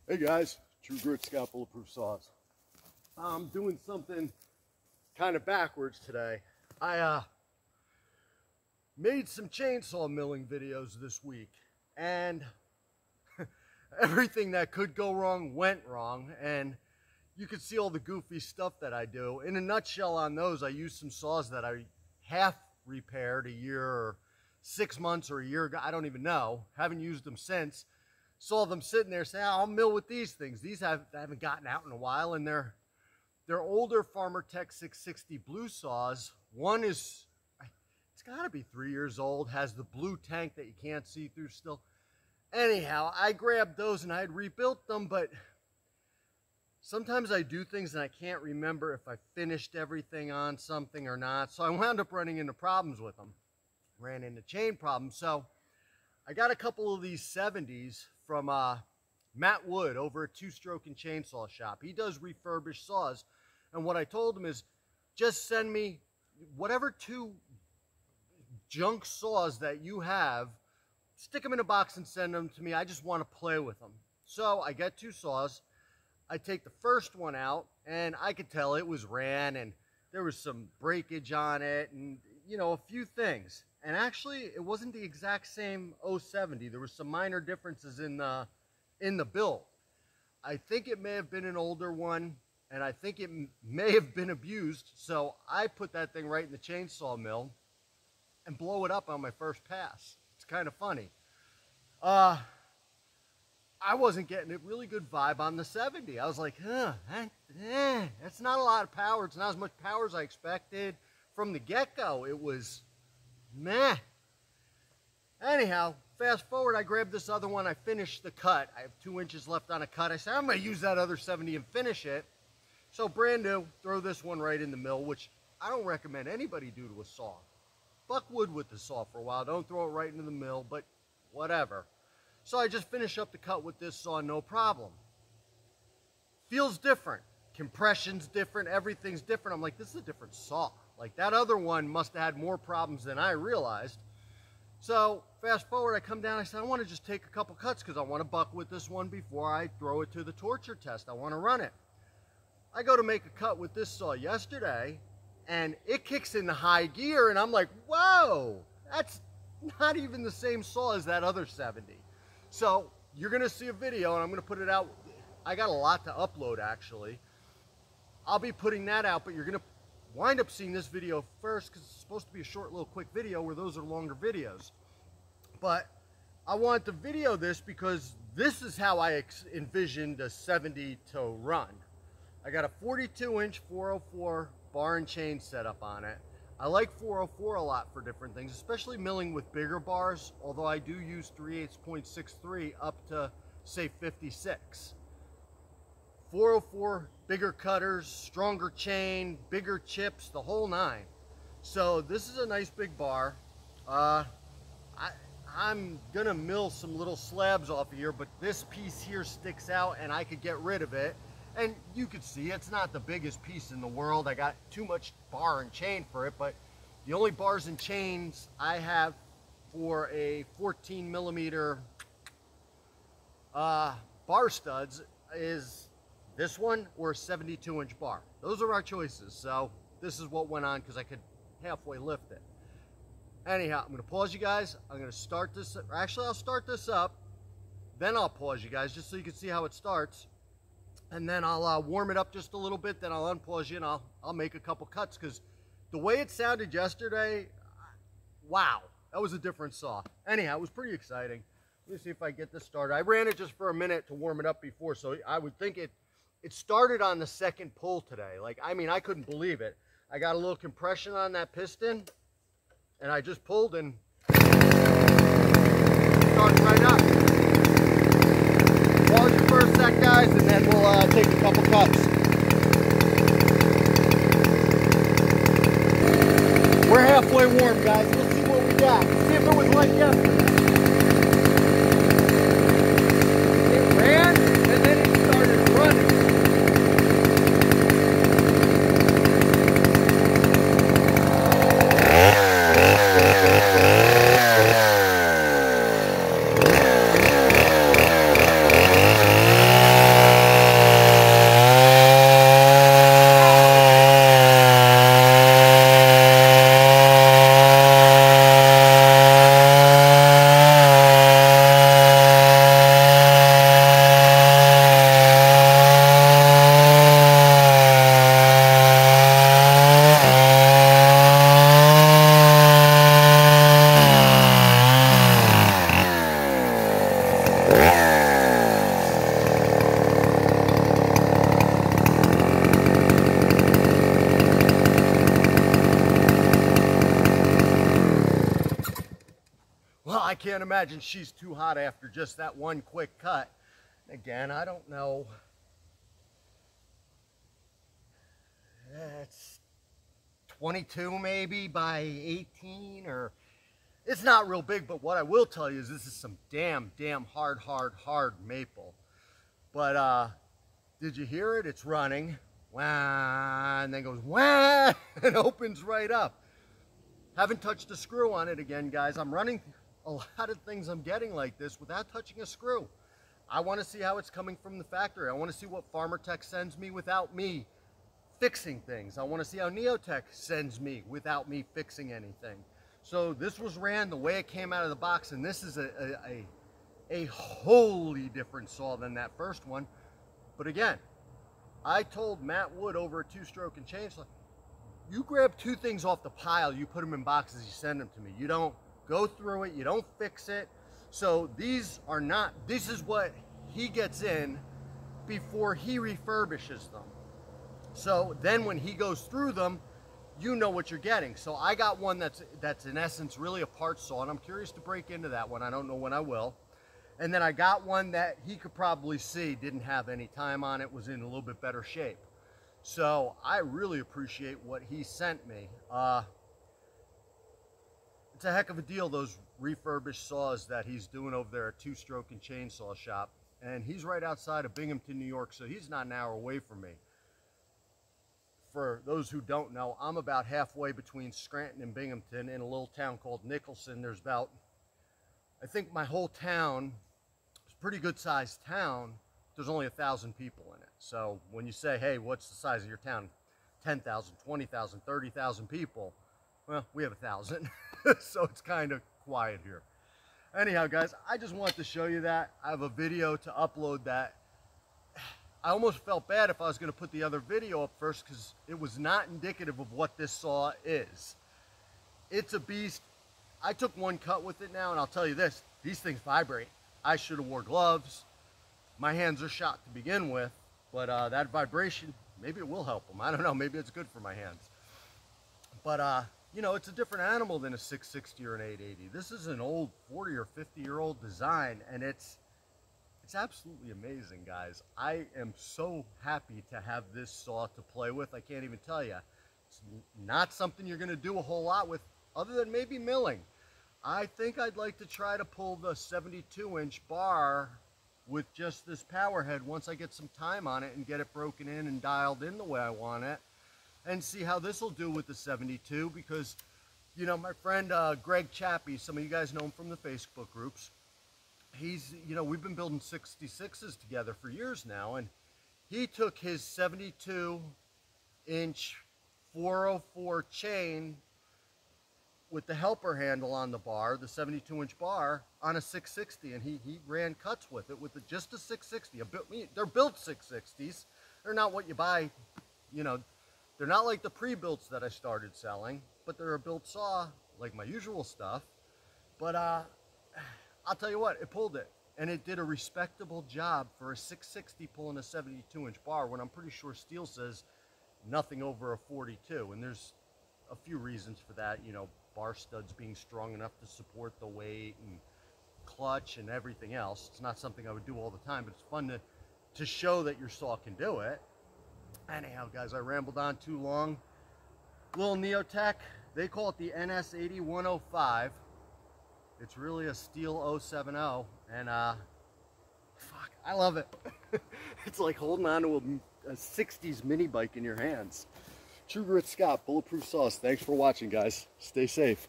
Hey guys, True Grit Scout Bulletproof Saws. I'm doing something kind of backwards today. I made some chainsaw milling videos this week, and everything that could go wrong went wrong, and you can see all the goofy stuff that I do. In a nutshell on those, I used some saws that I half repaired a year or 6 months or a year ago. I don't even know. Haven't used them since. Saw them sitting there saying, I'll mill with these things. These I haven't gotten out in a while, and they're older Farmer Tech 660 blue saws. One is, it's got to be 3 years old, has the blue tank that you can't see through still. Anyhow, I grabbed those and I had rebuilt them, but sometimes I do things and I can't remember if I finished everything on something or not. So I wound up running into problems with them. Ran into chain problems. So I got a couple of these 70s from Matt Wood over at Strokin Chainsaw Shop. He does refurbished saws. And what I told him is, just send me whatever 2 junk saws that you have, stick them in a box and send them to me. I just want to play with them. So I get 2 saws. I take the first one out, and I could tell it was ran, and there was some breakage on it, and you know, a few things. And actually, it wasn't the exact same 070. There were some minor differences in the build. I think it may have been an older one, and I think it may have been abused. So I put that thing right in the chainsaw mill and blow it up on my first pass. It's kind of funny. I wasn't getting a really good vibe on the 70. I was like, that's not a lot of power. It's not as much power as I expected. From the get-go, it was meh. Anyhow, fast forward, I grabbed this other one. I finished the cut. I have 2 inches left on a cut. I said, I'm going to use that other 70 and finish it. So brand new, throw this one right in the mill, which I don't recommend anybody do to a saw. Buck wood with the saw for a while. Don't throw it right into the mill, but whatever. So I just finish up the cut with this saw, no problem. Feels different. Compression's different. Everything's different. I'm like, this is a different saw. Like, that other one must have had more problems than I realized. So fast forward, I come down, I said, I want to just take a couple cuts because I want to buck with this one before I throw it to the torture test. I want to run it. I go to make a cut with this saw yesterday, and it kicks in the high gear, and I'm like, whoa, that's not even the same saw as that other 70. So you're going to see a video, and I'm going to put it out. I got a lot to upload, actually. I'll be putting that out, but you're going to wind up seeing this video first because it's supposed to be a short little quick video where those are longer videos. But I want to video this because this is how I envisioned a 70 to run. I got a 42-inch 404 bar and chain setup on it. I like 404 a lot for different things, especially milling with bigger bars, although I do use 3/8.63 up to, say, 56. 404, bigger cutters, stronger chain, bigger chips, the whole 9. So this is a nice big bar. I'm gonna mill some little slabs off of here, but this piece here sticks out and I could get rid of it. And you can see it's not the biggest piece in the world. I got too much bar and chain for it, but the only bars and chains I have for a 14 millimeter bar studs is this one or a 72-inch bar. Those are our choices. So this is what went on because I could halfway lift it. Anyhow, I'm going to pause you guys. I'm going to start this. Actually, I'll start this up. Then I'll pause you guys just so you can see how it starts. And then I'll warm it up just a little bit. Then I'll unpause you and I'll make a couple cuts because the way it sounded yesterday, wow, that was a different saw. Anyhow, it was pretty exciting. Let me see if I get this started. I ran it just for a minute to warm it up before, so I would think it started on the second pull today. Like, I mean, I couldn't believe it. I got a little compression on that piston, and I just pulled and started right up. Pause you for a sec, guys, and then we'll take a couple cuts. We're halfway warm, guys. We'll see what we got. See if it was like yesterday. It ran, and then it started running. can't imagine she's too hot after just that one quick cut. Again, I don't know. It's 22 maybe by 18, or it's not real big, but what I will tell you is this is some damn hard maple. But did you hear it? It's running, wah, and then goes wah, and opens right up. Haven't touched a screw on it again, guys. I'm running a lot of things I'm getting like this without touching a screw. I want to see how it's coming from the factory. I want to see what Farmer Tech sends me without me fixing things. I want to see how Neotec sends me without me fixing anything. So this was ran the way it came out of the box, and this is a wholly different saw than that first one. But again, I told Matt Wood over at Strokin chainsaw, you grab two things off the pile, you put them in boxes, you send them to me. You don't go through it, you don't fix it. So these are not, this is what he gets in before he refurbishes them. So then when he goes through them, you know what you're getting. So I got one that's in essence really a part saw, and I'm curious to break into that one. I don't know when I will. And then I got one that he could probably see didn't have any time on it, was in a little bit better shape. So I really appreciate what he sent me. It's a heck of a deal, those refurbished saws that he's doing over there at Strokin Chainsaw Shop. And he's right outside of Binghamton, New York, so he's not an hour away from me. For those who don't know, I'm about halfway between Scranton and Binghamton in a little town called Nicholson. There's about, I think my whole town, it's a pretty good sized town, there's only 1,000 people in it. So when you say, hey, what's the size of your town? 10,000, 20,000, 30,000 people. Well, we have 1,000. So it's kind of quiet here. Anyhow, guys, I just wanted to show you that. I have a video to upload that. I almost felt bad if I was going to put the other video up first because it was not indicative of what this saw is. It's a beast. I took one cut with it now, and I'll tell you this, these things vibrate. I should have wore gloves. My hands are shot to begin with, but that vibration, maybe it will help them. I don't know, maybe it's good for my hands. But, you know, it's a different animal than a 660 or an 880. This is an old 40 or 50-year-old design, and it's absolutely amazing, guys. I am so happy to have this saw to play with. I can't even tell you. It's not something you're going to do a whole lot with other than maybe milling. I think I'd like to try to pull the 72-inch bar with just this power head once I get some time on it and get it broken in and dialed in the way I want it, and see how this will do with the 72, because, you know, my friend Greg Chappie, some of you guys know him from the Facebook groups, he's, you know, we've been building 66s together for years now, and he took his 72-inch 404 chain with the helper handle on the bar, the 72-inch bar, on a 660, and he ran cuts with it, with just a 660. They're built 660s. They're not what you buy, you know, they're not like the pre-builts that I started selling, but they're a built saw, like my usual stuff. But I'll tell you what, it pulled it, and it did a respectable job for a 660 pulling a 72-inch bar, when I'm pretty sure Stihl says nothing over a 42, and there's a few reasons for that, you know, bar studs being strong enough to support the weight and clutch and everything else. It's not something I would do all the time, but it's fun to show that your saw can do it. Anyhow, guys, I rambled on too long. Little Neotec, they call it the NS80-105. It's really a Stihl 070, and fuck, I love it. It's like holding on to a 60s mini bike in your hands. True Grit Scott, Bulletproof Sauce. Thanks for watching, guys. Stay safe.